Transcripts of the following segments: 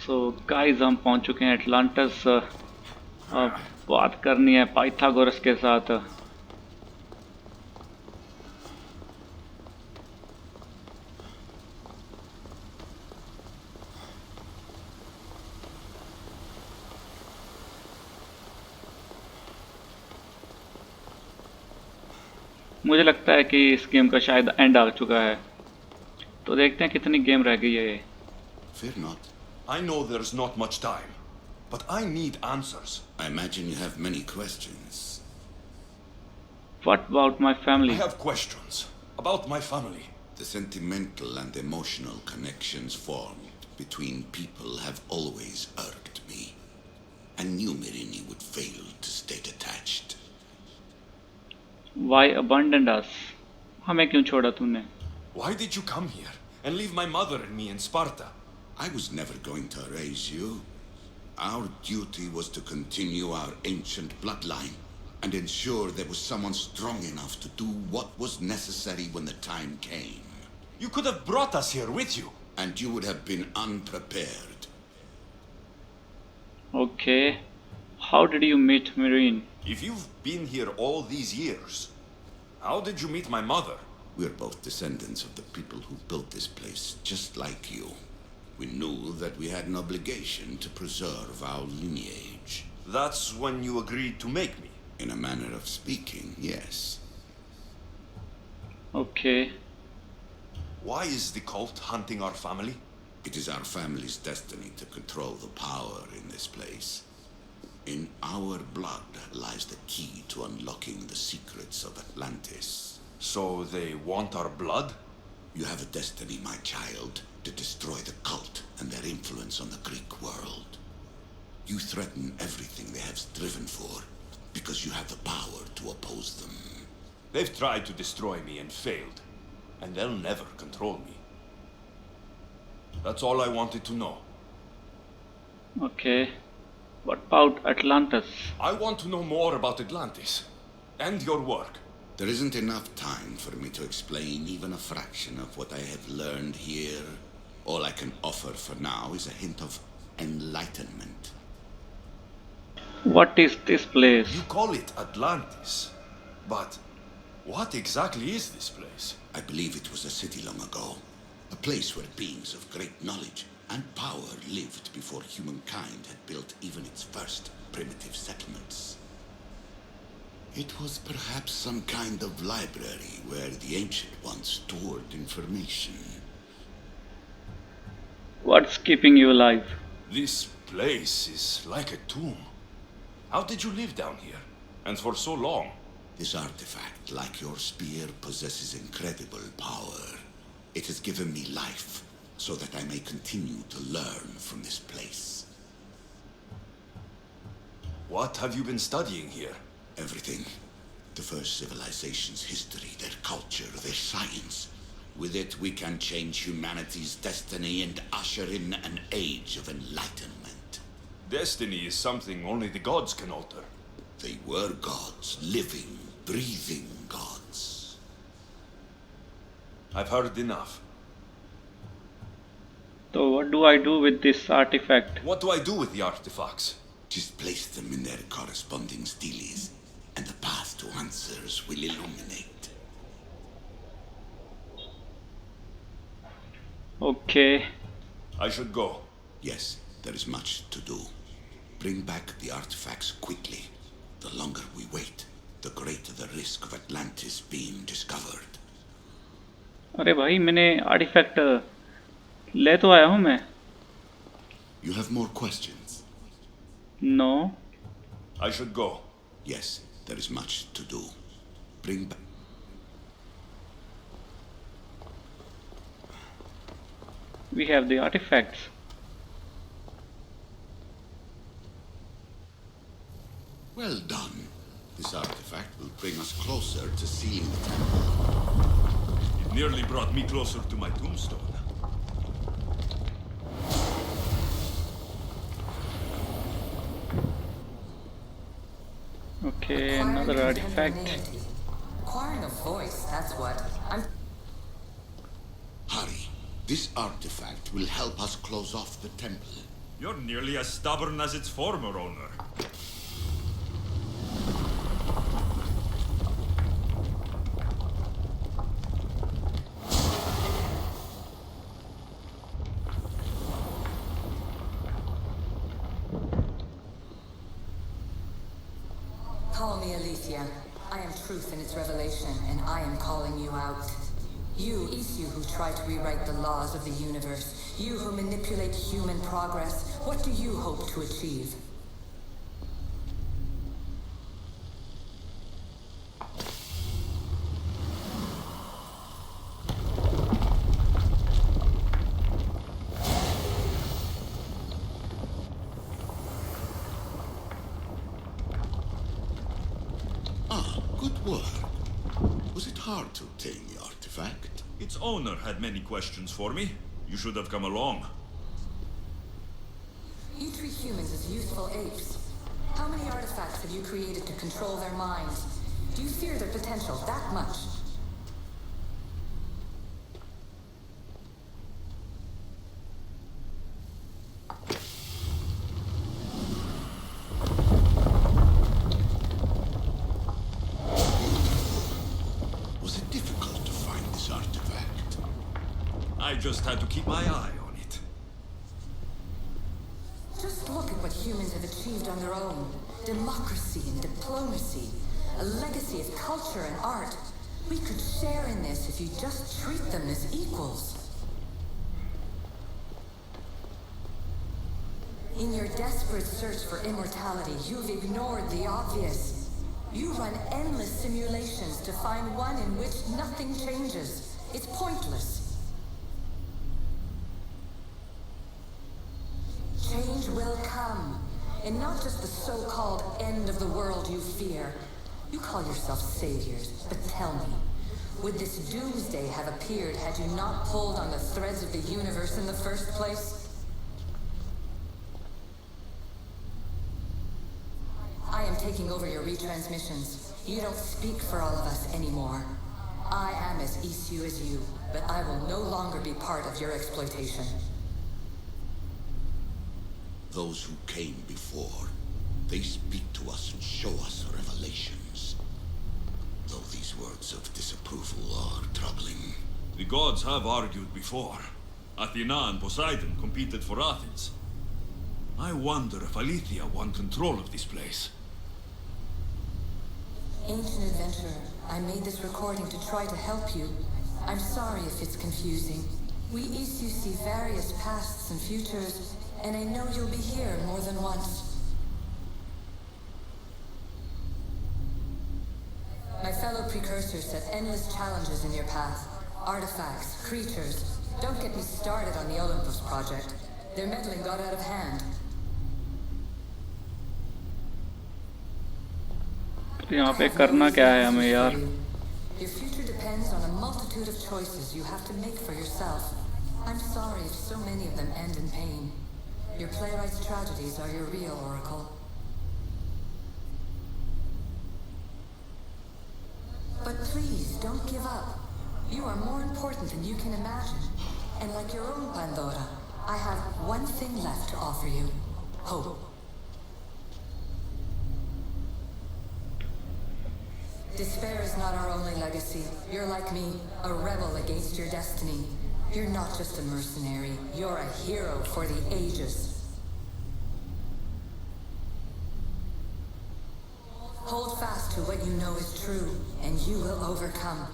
So guys हम पहुंच चुके हैं एटलांटिस। अब बात करनी है पाइथागोरस के साथ। मुझे लगता है कि इस गेम का शायद एंड आ चुका है, तो देखते हैं कितनी गेम रह गई है ये। Fear not. I know there's not much time, but I need answers. I imagine you have many questions. What about my I family? have questions about my family. The sentimental and emotional connections formed between people have always irked me. I knew Mirini would fail to stay detached. Why abandoned us? हमें क्यों छोड़ा तूने? Why did you come here and leave my mother and me in Sparta? I was never going to erase you. Our duty was to continue our ancient bloodline and ensure there was someone strong enough to do what was necessary when the time came. You could have brought us here with you. And you would have been unprepared. Okay. How did you meet Marine? If you've been here all these years, how did you meet my mother? We're both descendants of the people who built this place, just like you. We knew that we had an obligation to preserve our lineage. That's when you agreed to make me. In a manner of speaking, yes. Okay. Why is the cult hunting our family? It is our family's destiny to control the power in this place. In our blood lies the key to unlocking the secrets of Atlantis. So they want our blood? You have a destiny, my child, to destroy the cult and their influence on the Greek world. You threaten everything they have striven for because you have the power to oppose them. They've tried to destroy me and failed, and they'll never control me. That's all I wanted to know. Okay. What about Atlantis? I want to know more about Atlantis and your work. There isn't enough time for me to explain even a fraction of what I have learned here. All I can offer for now is a hint of enlightenment. What is this place? You call it Atlantis, but what exactly is this place? I believe it was a city long ago. A place where beings of great knowledge and power lived before humankind had built even its first primitive settlements. It was perhaps some kind of library where the Ancient Ones stored information. What's keeping you alive? This place is like a tomb. How did you live down here? And for so long? This artifact, like your spear, possesses incredible power. It has given me life, so that I may continue to learn from this place. What have you been studying here? Everything. The first civilization's history, their culture, their science. With it, we can change humanity's destiny and usher in an age of enlightenment. Destiny is something only the gods can alter. They were gods, living, breathing gods. I've heard enough. So what do I do with this artifact? What do I do with the artifacts? Just place them in their corresponding steles, and the path to answers will illuminate. Okay. I should go. Yes, there is much to do. Bring back the artifacts quickly. The longer we wait, the greater the risk of Atlantis being discovered. अरे भाई मैंने artefact ले तो आया हूँ मैं. You have more questions? No. I should go. Yes, there is much to do. Bring back. We have the artifacts. Well done. This artifact will bring us closer to seeing the temple. It nearly brought me closer to my tombstone. Okay, another artifact. Acquiring a voice, that's what. Hurry. This artifact will help us close off the temple. You're nearly as stubborn as its former owner. Call me Aletheia. I am truth in its revelation, and I am calling you out. You, Isu, who try to rewrite the laws of the universe. You who manipulate human progress. What do you hope to achieve? Good work. Was it hard to obtain the artifact? Its owner had many questions for me. You should have come along. You treat humans as useful apes. How many artifacts have you created to control their minds? Do you fear their potential that much? Was it difficult to find this artifact? I just had to keep my eye on it. Just look at what humans have achieved on their own. Democracy and diplomacy. A legacy of culture and art. We could share in this if you just treat them as equals. In your desperate search for immortality, you've ignored the obvious. You run endless simulations to find one in which nothing changes. It's pointless. Change will come. And not just the so-called end of the world you fear. You call yourself saviors, but tell me, would this doomsday have appeared had you not pulled on the threads of the universe in the first place? I am taking over your retransmissions. You don't speak for all of us anymore. I am as Isu as you, but I will no longer be part of your exploitation. Those who came before, they speak to us and show us revelations. Though these words of disapproval are troubling. The gods have argued before. Athena and Poseidon competed for Athens. I wonder if Aletheia won control of this place. Ancient adventurer, I made this recording to try to help you. I'm sorry if it's confusing. We Isu see various pasts and futures, and I know you'll be here more than once. My fellow precursors set endless challenges in your path. Artifacts, creatures. Don't get me started on the Olympus project. Their meddling got out of hand. तो यहाँ पे करना क्या है हमें यार? Your future depends on a multitude of choices you have to make for yourself. I'm sorry if so many of them end in pain. Your playwright's tragedies are your real oracle. But please, don't give up. You are more important than you can imagine. And like your own Pandora, I have one thing left to offer you. Hope. Despair is not our only legacy. You're like me, a rebel against your destiny. You're not just a mercenary, you're a hero for the ages. Hold fast to what you know is true, and you will overcome.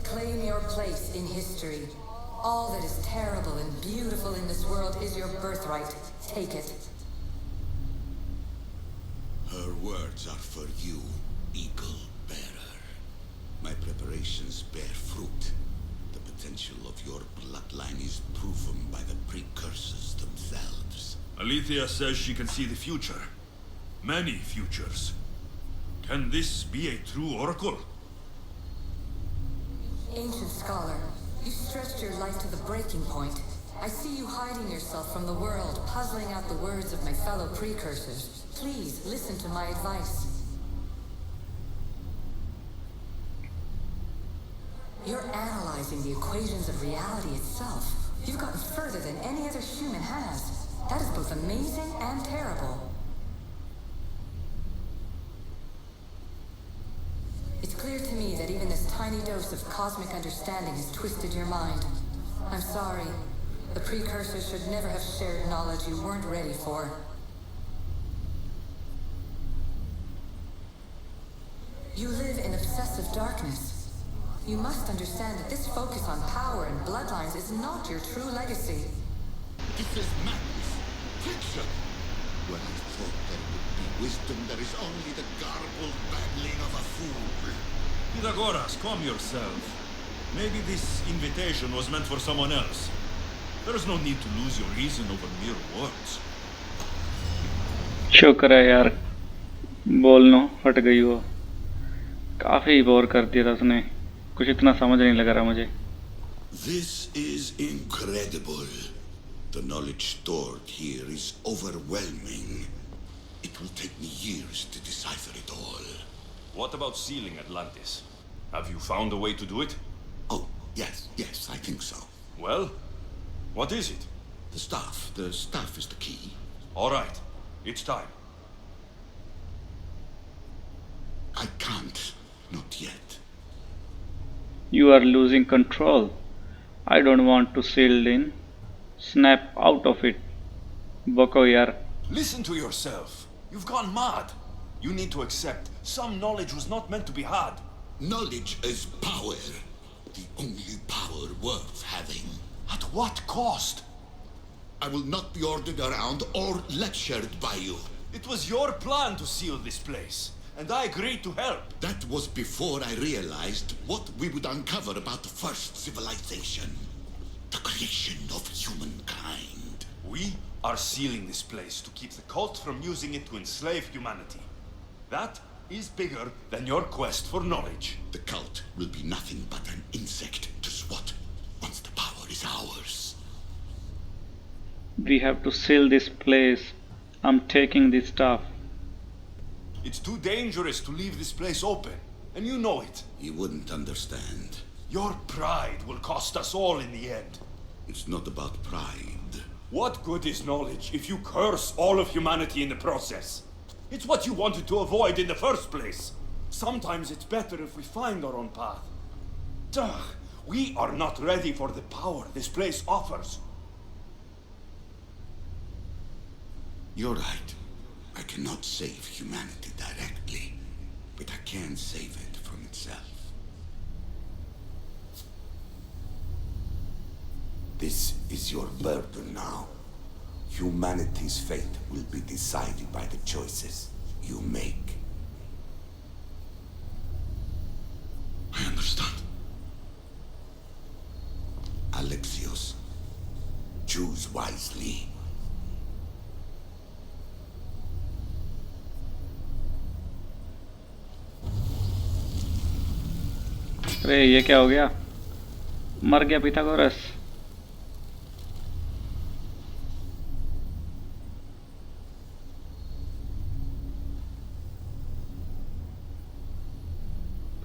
Claim your place in history. All that is terrible and beautiful in this world is your birthright. Take it. Her words are for you, Eagle Bearer. My preparations bear fruit. The potential of your bloodline is proven by the precursors themselves. Aletheia says she can see the future. Many futures. Can this be a true oracle? Ancient scholar, you stretched your life to the breaking point. I see you hiding yourself from the world, puzzling out the words of my fellow precursors. Please, listen to my advice. You're analyzing realizing the equations of reality itself. You've gotten further than any other human has. That is both amazing and terrible. It's clear to me that even this tiny dose of cosmic understanding has twisted your mind. I'm sorry. The precursors should never have shared knowledge you weren't ready for. You live in obsessive darkness. You must understand that this focus on power and bloodlines is not your true legacy. This is madness. Fiction. When I thought there would be wisdom, there is only the garbled babbling of a fool. Pythagoras, calm yourself. Maybe this invitation was meant for someone else. There is no need to lose your reason over mere words. शुक्र है यार, बोलनो हट गई वो। काफी bore कर दिया था उसने, कुछ इतना समझ नहीं लग रहा मुझे। This is incredible. The knowledge stored here is overwhelming. It will take me years to decipher it all. What about sealing Atlantis? Have you found a way to do it? Oh, yes, I think so. Well, what is it? The staff is the key. All right, it's time. I can't, not yet. You are losing control. I don't want to seal in. Snap out of it. बको यार। Listen to yourself. You've gone mad. You need to accept some knowledge was not meant to be had. Knowledge is power. The only power worth having. At what cost? I will not be ordered around or lectured by you. It was your plan to seal this place, and I agreed to help. That was before I realized what we would uncover about the first civilization. The creation of humankind. We are sealing this place to keep the cult from using it to enslave humanity. That is bigger than your quest for knowledge. The cult will be nothing but an insect to swat once the power is ours. We have to seal this place. I'm taking this stuff. It's too dangerous to leave this place open, and you know it. You wouldn't understand. Your pride will cost us all in the end. It's not about pride. What good is knowledge if you curse all of humanity in the process? It's what you wanted to avoid in the first place. Sometimes it's better if we find our own path. Ugh, we are not ready for the power this place offers. You're right. I cannot save humanity directly, but I can save it from itself. This is your burden now. Humanity's fate will be decided by the choices you make. I understand. Alexios, choose wisely. अरे ये क्या हो गया? मर गया Pythagoras.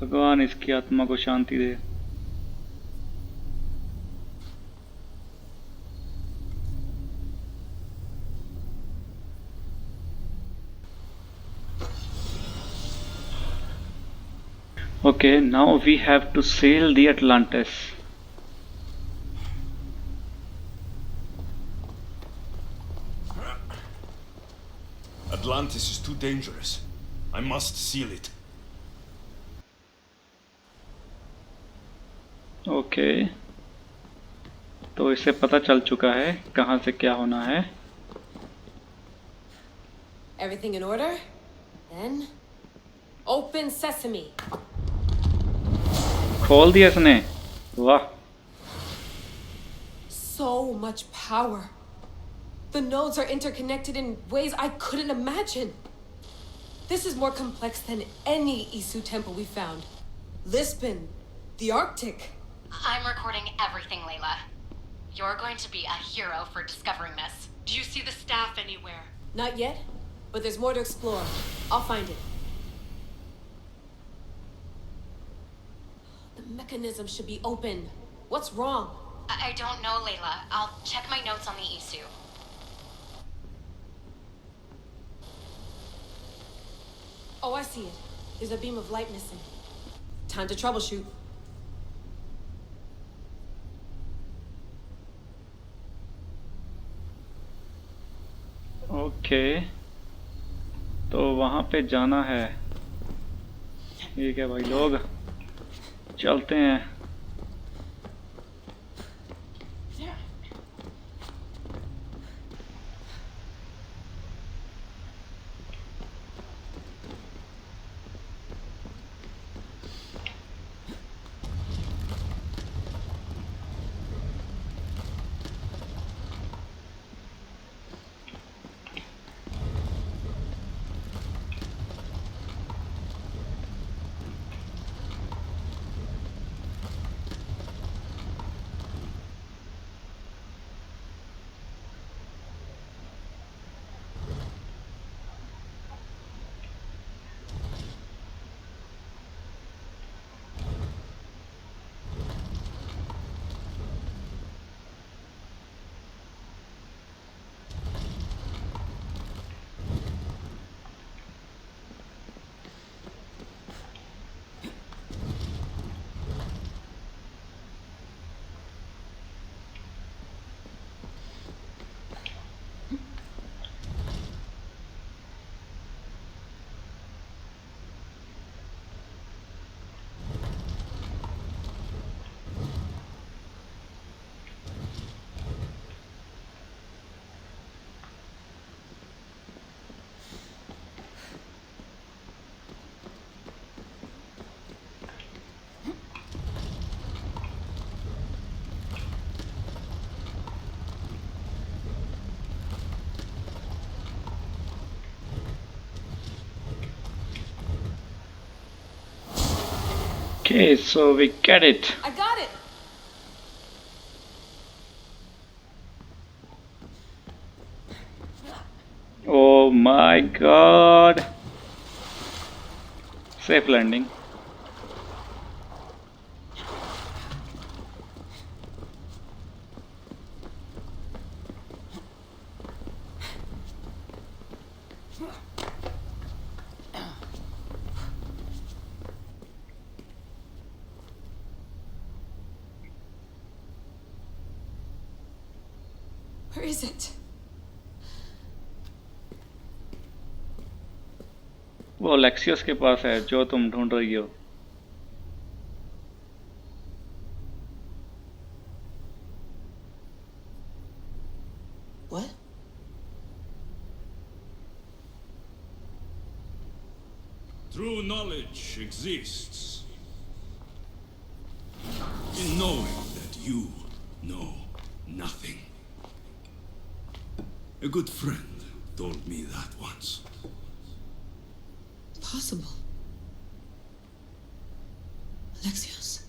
भगवान इसकी आत्मा को शांति दे। Okay, now we have to sail the Atlantis. Atlantis is too dangerous. I must seal it. Okay. तो इसे पता चल चुका है कहाँ से क्या होना है। Everything in order? Then open sesame. खोल दिया इसने। वाह। So much power. The nodes are interconnected in ways I couldn't imagine. This is more complex than any Isu temple we found. Lisbon, the Arctic. I'm recording everything, Layla. You're going to be a hero for discovering this. Do you see the staff anywhere? Not yet, but there's more to explore. I'll find it. The mechanism should be open. What's wrong? I don't know, Layla. I'll check my notes on the Isu. Oh, I see it. There's a beam of light missing. Time to troubleshoot. Okay, तो वहाँ पे जाना है। ठीक है भाई लोग, चलते हैं। Okay, so we get it. I got it! Oh my god. Safe landing. Where is it? वो लेक्सियस के पास है जो तुम ढूंढ रही हो। What? True knowledge exists in knowing that you know nothing. A good friend told me that once. Possible. Alexios?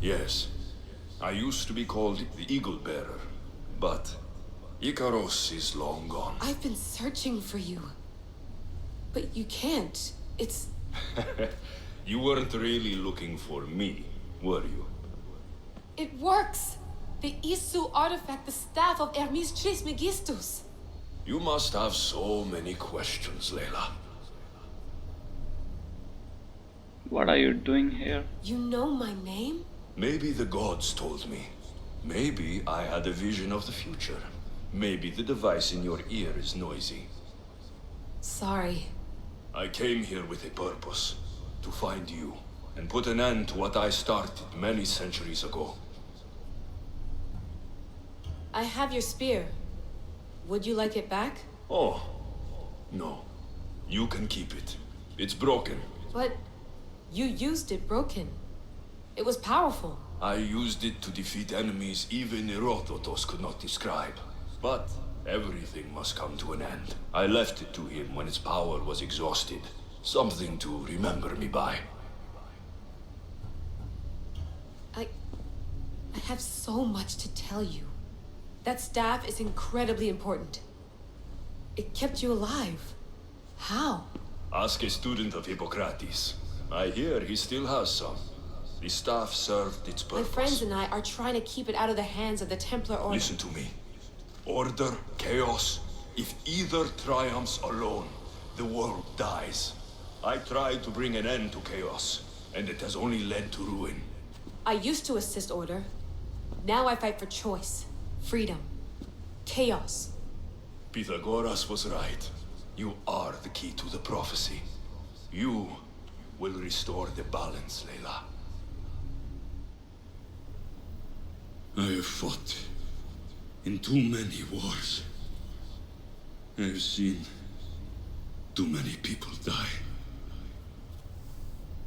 Yes, I used to be called the Eagle Bearer, but Icaros is long gone. I've been searching for you. But you can't. It's... You weren't really looking for me, were you? It works! The Isu artifact, the staff of Hermes Trismegistus. You must have so many questions, Layla. What are you doing here? You know my name? Maybe the gods told me. Maybe I had a vision of the future. Maybe the device in your ear is noisy. Sorry. I came here with a purpose. To find you, and put an end to what I started many centuries ago. I have your spear. Would you like it back? Oh, no. You can keep it. It's broken. But you used it broken. It was powerful. I used it to defeat enemies even Herodotus could not describe. But everything must come to an end. I left it to him when its power was exhausted. Something to remember me by. I have so much to tell you. That staff is incredibly important. It kept you alive. How? Ask a student of Hippocrates. I hear he still has some. The staff served its My purpose. friends and I are trying to keep it out of the hands of the Templar Order. Listen to me. Order, chaos. If either triumphs alone, the world dies. I tried to bring an end to chaos, and it has only led to ruin. I used to assist Order. Now I fight for choice, freedom, chaos. Pythagoras was right. You are the key to the prophecy. You will restore the balance, Layla. I have fought in too many wars. I have seen too many people die.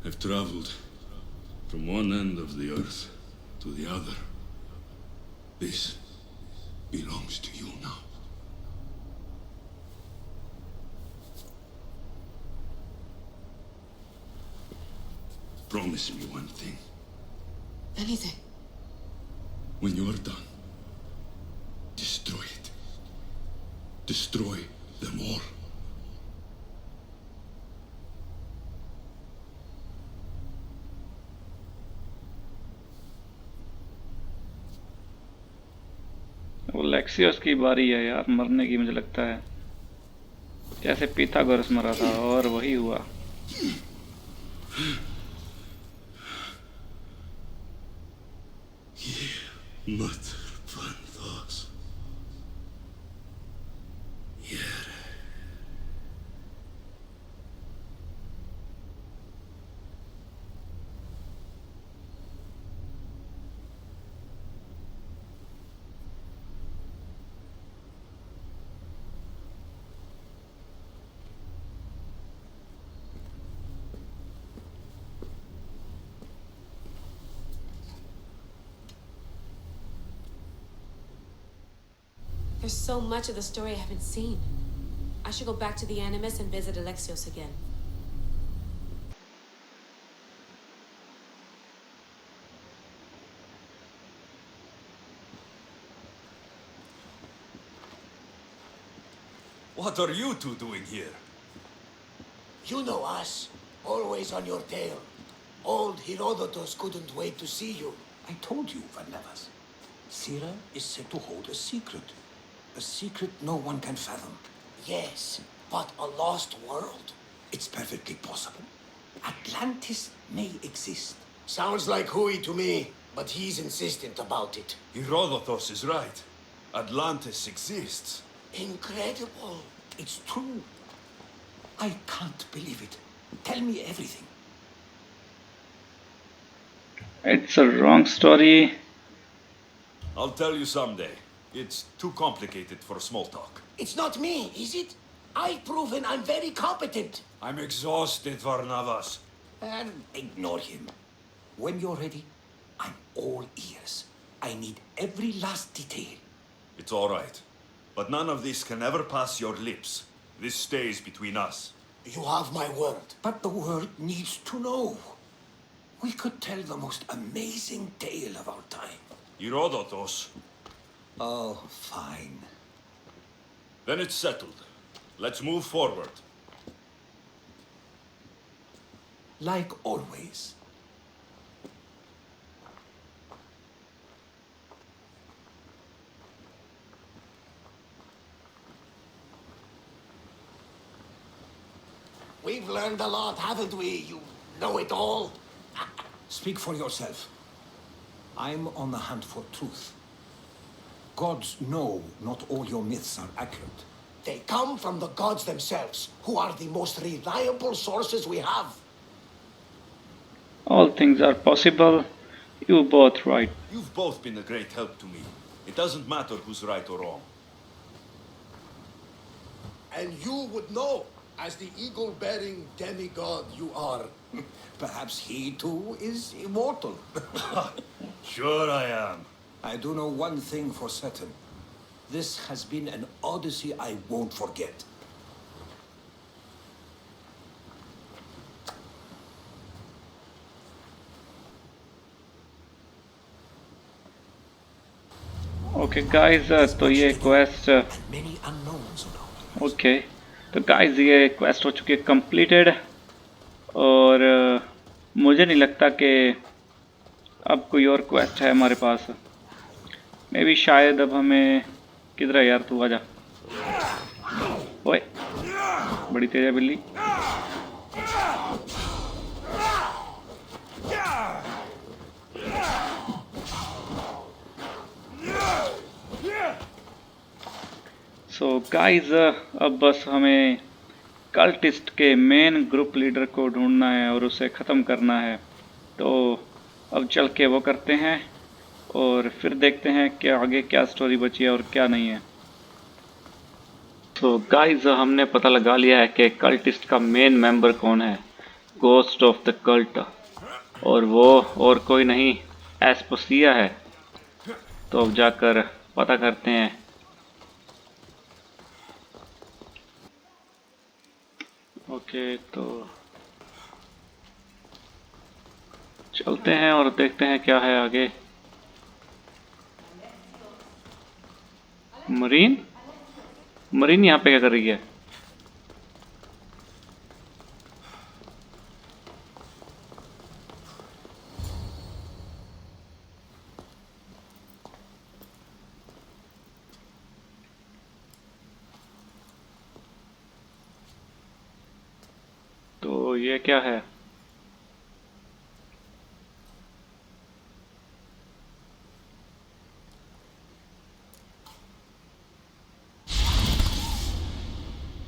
I've traveled from one end of the earth to the other. This belongs to you now. Promise me one thing. Anything. When you are done, destroy it. Destroy them all. वो लेक्सियस की बारी है यार मरने की। मुझे लगता है जैसे पिथागोरस मरा था और वही हुआ। Mother Panthos. Yeah. There's so much of the story I haven't seen. I should go back to the Animus and visit Alexios again. What are you two doing here? You know us. Always on your tail. Old Herodotus couldn't wait to see you. I told you, Varnavas. Sira is said to hold a secret. A secret no one can fathom. Yes, but a lost world? It's perfectly possible. Atlantis may exist. Sounds like Hui to me, but he's insistent about it. Herodotus is right. Atlantis exists. Incredible. It's true. I can't believe it. Tell me everything. It's a wrong story. I'll tell you someday. It's too complicated for small talk. It's not me, is it? I've proven I'm very competent. I'm exhausted, Varnavas. And ignore him. When you're ready, I'm all ears. I need every last detail. It's all right. But none of this can ever pass your lips. This stays between us. You have my word. But the world needs to know. We could tell the most amazing tale of our time. Herodotus. Oh, fine. Then it's settled. Let's move forward. Like always. We've learned a lot, haven't we? You know it all. Speak for yourself. I'm on the hunt for truth. Gods know not all your myths are accurate. They come from the gods themselves, who are the most reliable sources we have. All things are possible. You both right. You've both been a great help to me. It doesn't matter who's right or wrong. And you would know, as the eagle-bearing demigod you are. Perhaps he too is immortal. Sure I am. I do know one thing for certain. This has been an Odyssey I won't forget. Okay guys तो ये quest Many unknowns around. Okay तो guys ये quest हो चुकी है completed और मुझे नहीं लगता कि अब कोई और क्वेस्ट है हमारे पास। मे भी शायद अब हमें किधर है यार, तू आजा। ओए बड़ी तेज है बिल्ली। सो गाइस अब बस हमें कल्टिस्ट के मेन ग्रुप लीडर को ढूंढना है और उसे ख़त्म करना है। तो अब चल के वो करते हैं और फिर देखते हैं कि आगे क्या स्टोरी बची है और क्या नहीं है। तो गाइस हमने पता लगा लिया है कि कल्टिस्ट का मेन मेंबर कौन है, गोस्ट ऑफ द कल्ट, और वो और कोई नहीं एस्पोसिया है। तो अब जाकर पता करते हैं। ओके तो चलते हैं और देखते हैं क्या है आगे। मरीन मरीन यहाँ पे क्या कर रही है? तो ये क्या है?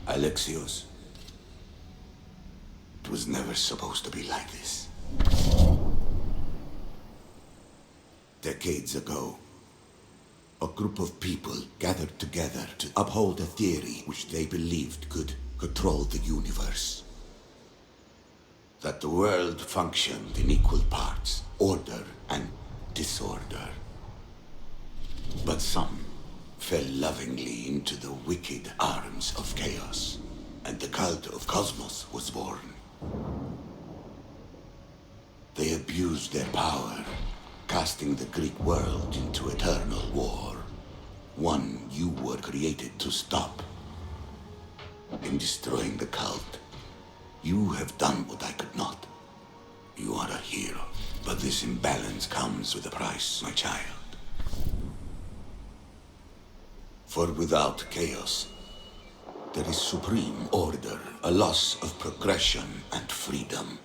Alexios, it was never supposed to be like this. Decades ago, a group of people gathered together to uphold a theory which they believed could control the universe. That the world functioned in equal parts, order and disorder. But some fell lovingly into the wicked arms of chaos, and the cult of Cosmos was born. They abused their power, casting the Greek world into eternal war, one you were created to stop. In destroying the cult, you have done what I could not. You are a hero, but this imbalance comes with a price, my child. For without chaos, there is supreme order, a loss of progression and freedom.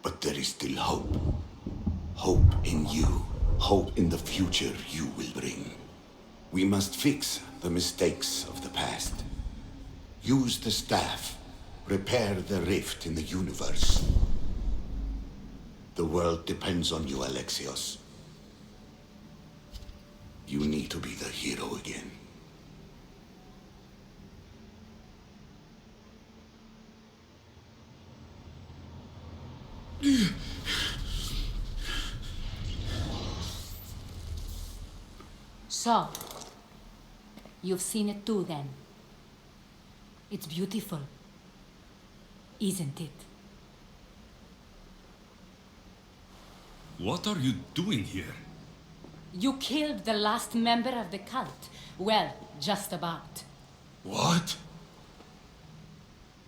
But there is still hope. Hope in you. Hope in the future you will bring. We must fix the mistakes of the past. Use the staff. Repair the rift in the universe. The world depends on you, Alexios. You need to be the hero again. So, you've seen it too then. It's beautiful, isn't it? What are you doing here? You killed the last member of the cult. Well, just about. What?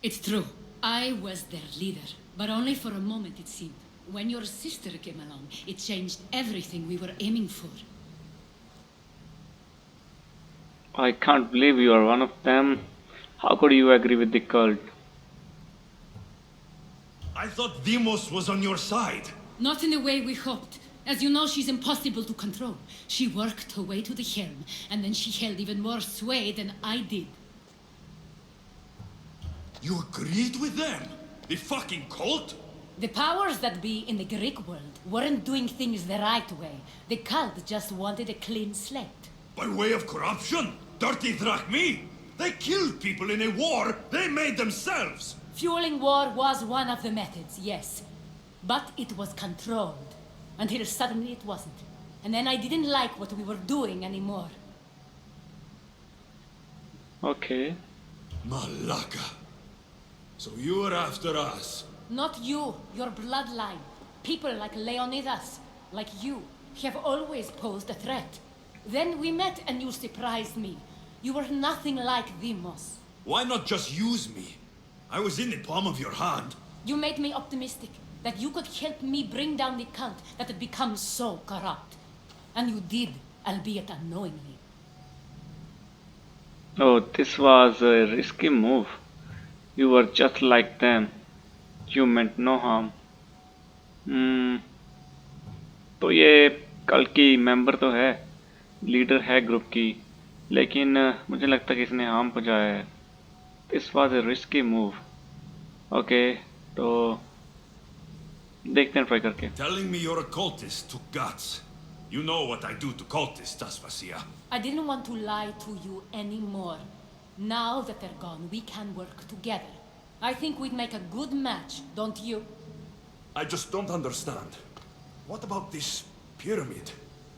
It's true. I was their leader, but only for a moment it seemed. When your sister came along, it changed everything we were aiming for. I can't believe you are one of them. How could you agree with the cult? I thought Deimos was on your side. Not in the way we hoped. As you know, she's impossible to control. She worked her way to the helm, and then she held even more sway than I did. You agreed with them? The fucking cult? The powers that be in the Greek world weren't doing things the right way. The cult just wanted a clean slate. By way of corruption? Dirty drachmi? They killed people in a war they made themselves! Fueling war was one of the methods, yes. But it was controlled. Until suddenly it wasn't. And then I didn't like what we were doing anymore. Okay. Malaka. So you were after us? Not you, your bloodline. People like Leonidas, like you, have always posed a threat. Then we met and you surprised me. You were nothing like Deimos. Why not just use me? I was in the palm of your hand. You made me optimistic. that you could help me bring down the cult that had become so corrupt. And you did, albeit unknowingly. Oh, this was a risky move. You were just like them. You meant no harm. तो ये cult की member तो है, leader है group की, लेकिन मुझे लगता है कि इसने हार्म पहुंचाया है. This was a risky move. Okay, तो देखते हैं ट्राई करके. Telling me you're a cultist took guts. You know what I do to cultists, Aspasia. I didn't want to lie to you anymore. Now that they're gone, we can work together. I think we'd make a good match, don't you? I just don't understand. What about this pyramid?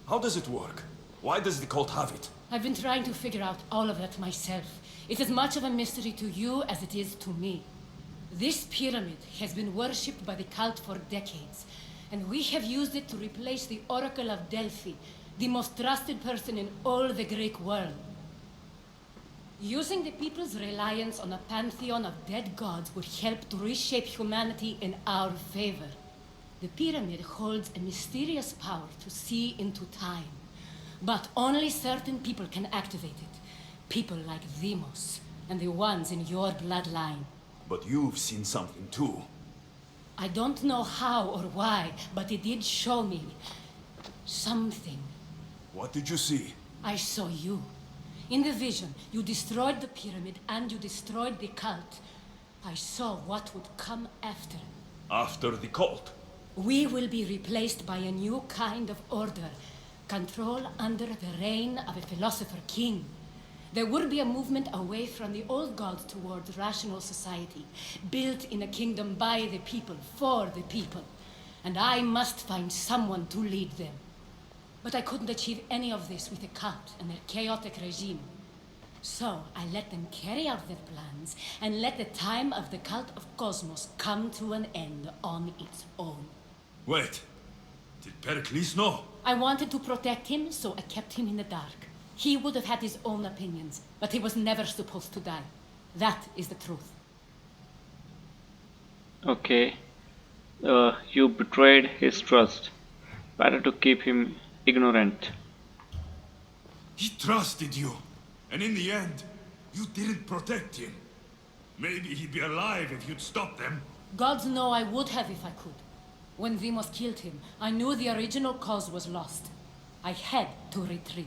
How does it work? Why does the cult have it? I've been trying to figure out all of that myself. It's as much of a mystery to you as it is to me. This pyramid has been worshipped by the cult for decades, and we have used it to replace the Oracle of Delphi, the most trusted person in all the Greek world. Using the people's reliance on a pantheon of dead gods would help to reshape humanity in our favor. The pyramid holds a mysterious power to see into time, but only certain people can activate it. People like Demos, and the ones in your bloodline. But you've seen something too. I don't know how or why, but it did show me something. What did you see? I saw you. In the vision, you destroyed the pyramid and you destroyed the cult. I saw what would come after. After the cult? We will be replaced by a new kind of order. Control under the reign of a philosopher king. There would be a movement away from the old gods towards rational society, built in a kingdom by the people, for the people. And I must find someone to lead them. But I couldn't achieve any of this with the cult and their chaotic regime. So I let them carry out their plans and let the time of the cult of Cosmos come to an end on its own. Wait, did Pericles know? I wanted to protect him, so I kept him in the dark. He would have had his own opinions, but he was never supposed to die. That is the truth. Okay. You betrayed his trust. Better to keep him ignorant. He trusted you, and in the end, you didn't protect him. Maybe he'd be alive if you'd stopped them. Gods know I would have if I could. When Demos killed him, I knew the original cause was lost. I had to retreat.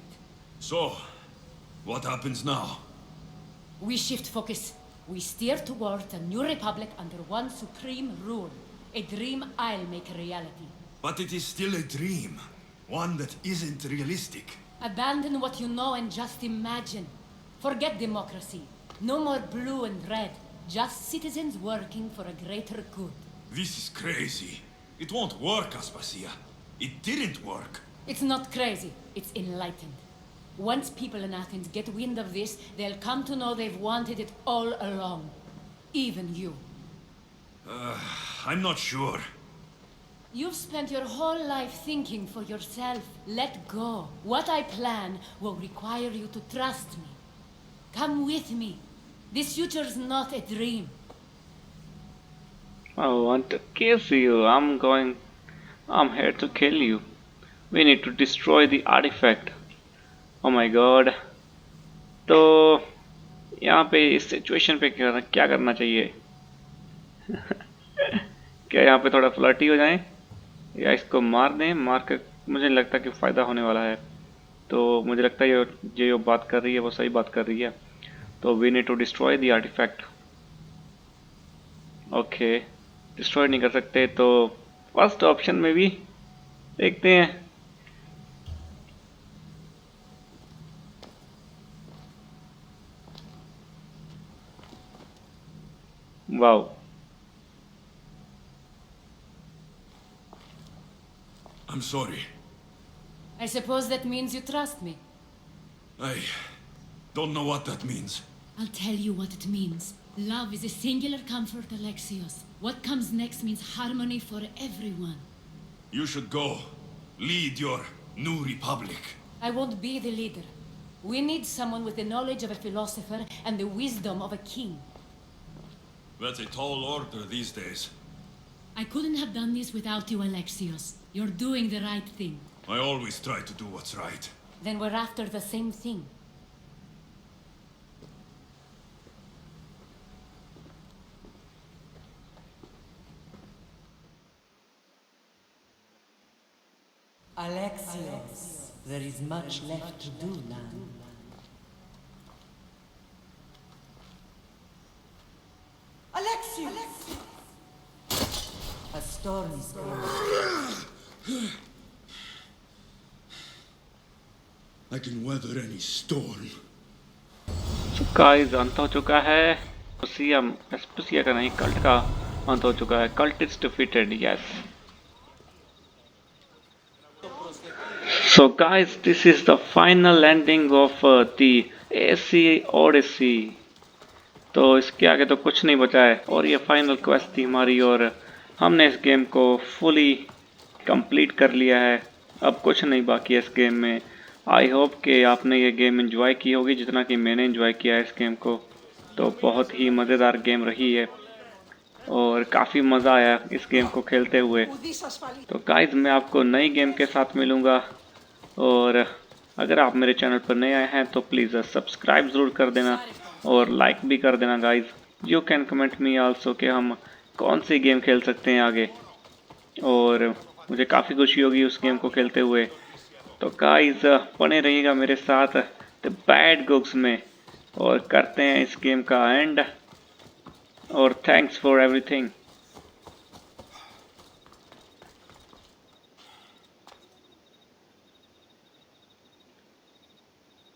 So, what happens now? We shift focus. We steer towards a new republic under one supreme rule. A dream I'll make a reality. But it is still a dream. One that isn't realistic. Abandon what you know and just imagine. Forget democracy. No more blue and red. Just citizens working for a greater good. This is crazy. It won't work, Aspasia. It didn't work. It's not crazy. It's enlightened. Once people in Athens get wind of this, they'll come to know they've wanted it all along. Even you. I'm not sure. You've spent your whole life thinking for yourself. Let go. What I plan will require you to trust me. Come with me. This future's not a dream. I want to kiss you. I'm here to kill you. We need to destroy the artifact. Oh my god. तो यहाँ पे इस situation पे क्या करना चाहिए? क्या यहाँ पे थोड़ा फ्लर्टी हो जाएं? या इसको मार दें? मार कर मुझे नहीं लगता कि फ़ायदा होने वाला है. तो मुझे लगता है ये जो बात कर रही है वो सही बात कर रही है. तो we need to destroy the artefact. Okay, destroy नहीं कर सकते तो फर्स्ट ऑप्शन में भी देखते हैं. Wow. I'm sorry. I suppose that means you trust me. I don't know what that means. I'll tell you what it means. Love is a singular comfort, Alexios. What comes next means harmony for everyone. You should go. Lead your new republic. I won't be the leader. We need someone with the knowledge of a philosopher and the wisdom of a king. That's a tall order these days. I couldn't have done this without you, Alexios. You're doing the right thing. I always try to do what's right. Then we're after the same thing. Alexios, there is much left to do now. Alexios! A storm is coming. I can weather any storm. So guys, अंत हो चुका है एस्पेसिया का नहीं, cult का अंत हो चुका है. Cult is defeated, yes. So guys, this is the final ending of the AC Odyssey. तो इसके आगे तो कुछ नहीं बचा है और ये फाइनल क्वेस्ट थी हमारी और हमने इस गेम को फुली कंप्लीट कर लिया है. अब कुछ नहीं बाकी है इस गेम में. आई होप कि आपने ये गेम एंजॉय की होगी जितना कि मैंने एंजॉय किया है इस गेम को. तो बहुत ही मज़ेदार गेम रही है और काफ़ी मज़ा आया इस गेम को खेलते हुए. तो गाइज मैं आपको नई गेम के साथ मिलूँगा और अगर आप मेरे चैनल पर नए आए हैं तो प्लीज़ सब्सक्राइब ज़रूर कर देना और लाइक भी कर देना guys. You can comment me also कि हम कौन सी गेम खेल सकते हैं आगे और मुझे काफ़ी खुशी होगी उस गेम को खेलते हुए. तो गाइज बने रहिएगा मेरे साथ द बैड गुक्स में और करते हैं इस गेम का एंड. और थैंक्स फॉर एवरीथिंग.